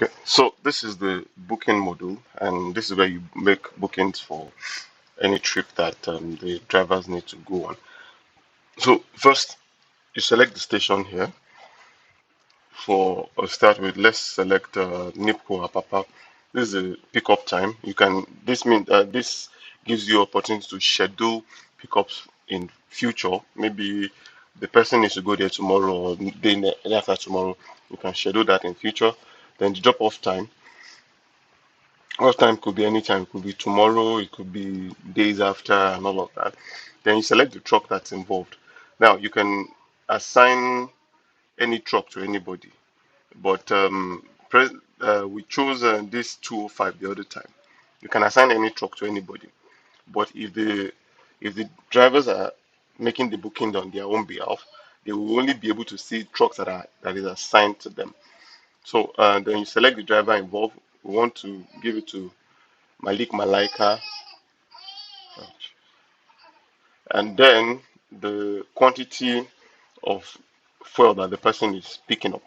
Okay, so this is the booking module, and this is where you make bookings for any trip that the drivers need to go on. So first, you select the station here. For a start with, let's select Nipco Apapa. This is a pickup time. You can. This means this gives you opportunity to schedule pickups in future. Maybe the person needs to go there tomorrow or day after tomorrow. You can schedule that in future. Then the drop off time. Off time could be any time. It could be tomorrow. It could be days after, and all of that. Then you select the truck that's involved. Now you can assign any truck to anybody. But we chose this 205 the other time. You can assign any truck to anybody. But if the drivers are making the booking on their own behalf, they will only be able to see trucks that is assigned to them. So then you select the driver involved. We want to give it to Malik Malaika, and then the quantity of fuel that the person is picking up.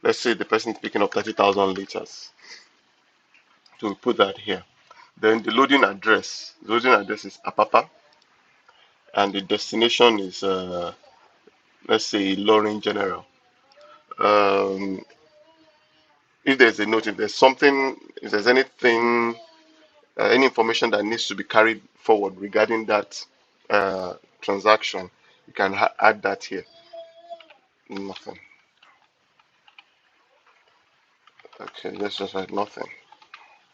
Let's say the person is picking up 30,000 liters. So we put that here. Then the loading address. The loading address is Apapa, and the destination is let's say Loring General. Um, if there's a note, if there's something, if there's anything, any information that needs to be carried forward regarding that transaction, you can add that here. Nothing. Okay, let's just write nothing.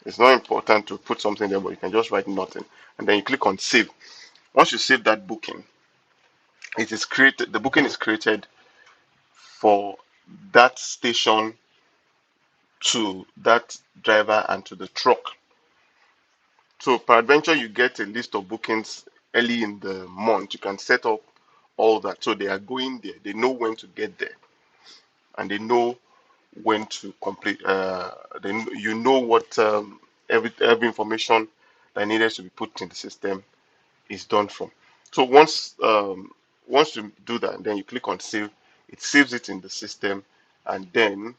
It's not important to put something there, but you can just write nothing, and then you click on save. Once you save that booking, it is created. The booking is created for that station, to that driver, and to the truck. So peradventure you get a list of bookings early in the month. You can set up all that. So they are going there. They know when to get there, and they know when to complete. Then you know what every information that needed to be put in the system is done from. So once you do that, then you click on save. It saves it in the system, and then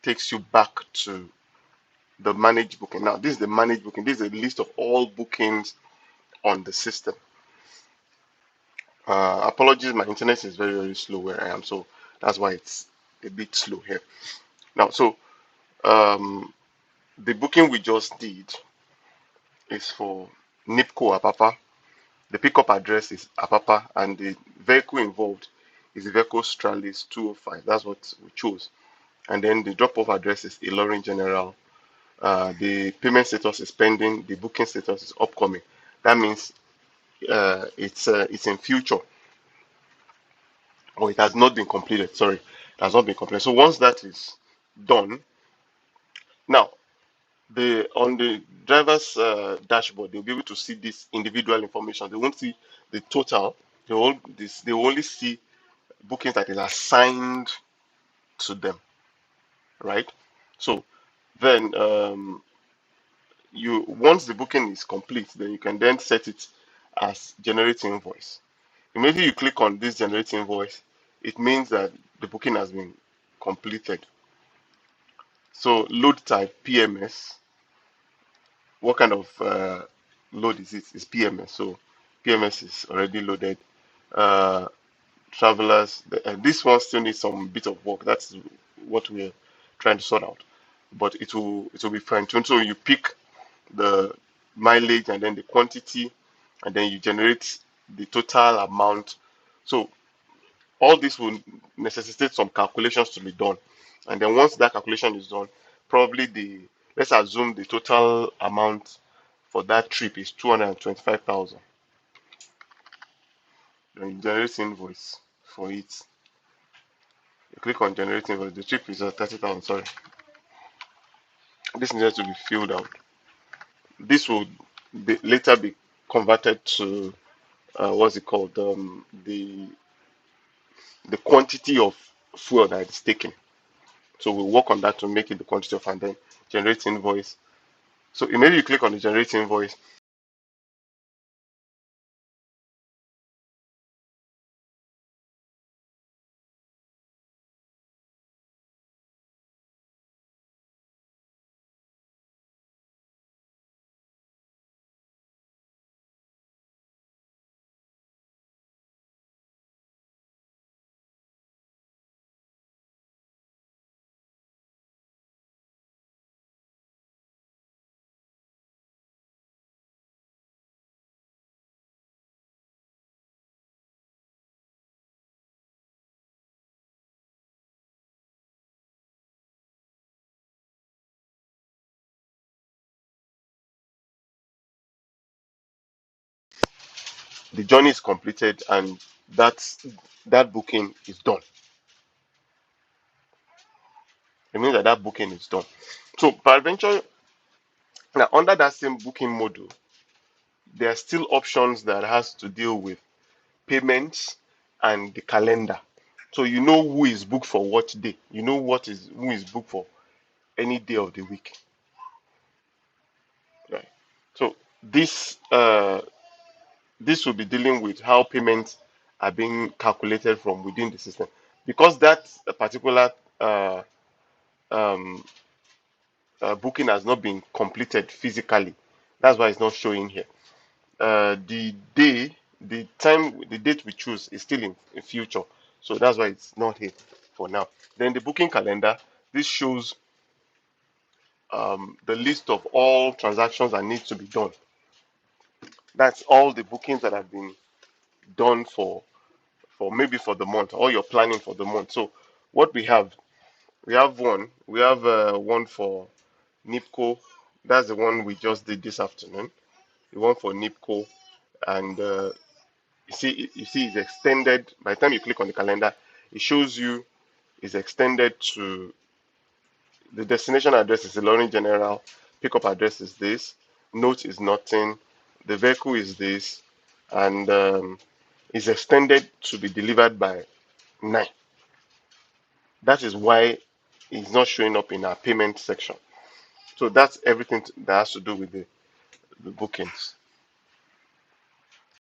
takes you back to the managed booking. Now, this is the managed booking. This is a list of all bookings on the system. Apologies, my internet is very, very slow where I am, so that's why it's a bit slow here. Now, so um, the booking we just did is for Nipco Apapa. The pickup address is Apapa, and the vehicle involved is the vehicle Stralis 205. That's what we chose. And then the drop-off address is Ilorin General. The payment status is pending. The booking status is upcoming. That means it's in future, or it has not been completed. Sorry, it has not been completed. So once that is done, now the on the driver's dashboard, they'll be able to see this individual information. They won't see the total. They will only see bookings that is assigned to them, right? So then you once the booking is complete, then you can then set it as generate invoice. Immediately you click on this generate invoice, it means that the booking has been completed. So load type PMS. What kind of load is it? It's PMS. So PMS is already loaded. Uh, Travelers. This one still needs some bit of work. That's what we're trying to sort out. But it will be fine tuned. So you pick the mileage and then the quantity, and then you generate the total amount. So all this will necessitate some calculations to be done. And then once that calculation is done, probably let's assume the total amount for that trip is 225,000. Then you generate invoice for it. You click on generate invoice. The trip is 30,000. Sorry, this needs to be filled out. This will later be converted to what's it called? The quantity of fuel that is taken. So we'll work on that to make it the quantity of, and then generate invoice. So immediately you click on the generate invoice, the journey is completed, and that's that booking is done. It means that that booking is done. So peradventure, now under that same booking module, there are still options that has to deal with payments and the calendar. So you know who is booked for what day. You know who is booked for any day of the week. Right. So this will be dealing with how payments are being calculated from within the system, because that particular uh, um, booking has not been completed physically. That's why it's not showing here. The time, the date we choose is still in future, so that's why it's not here for now. Then the booking calendar. This shows the list of all transactions that need to be done. That's all the bookings that have been done for maybe for the month, or you're planning for the month. So what we have one for NIPCO. That's the one we just did this afternoon. The one for NIPCO, and you see it's extended. By the time you click on the calendar, it shows you it's extended to the destination address is Ilorin General, pickup address is this, note is nothing, the vehicle is this, and is extended to be delivered by 9. That is why it's not showing up in our payment section. So that's everything that has to do with the bookings.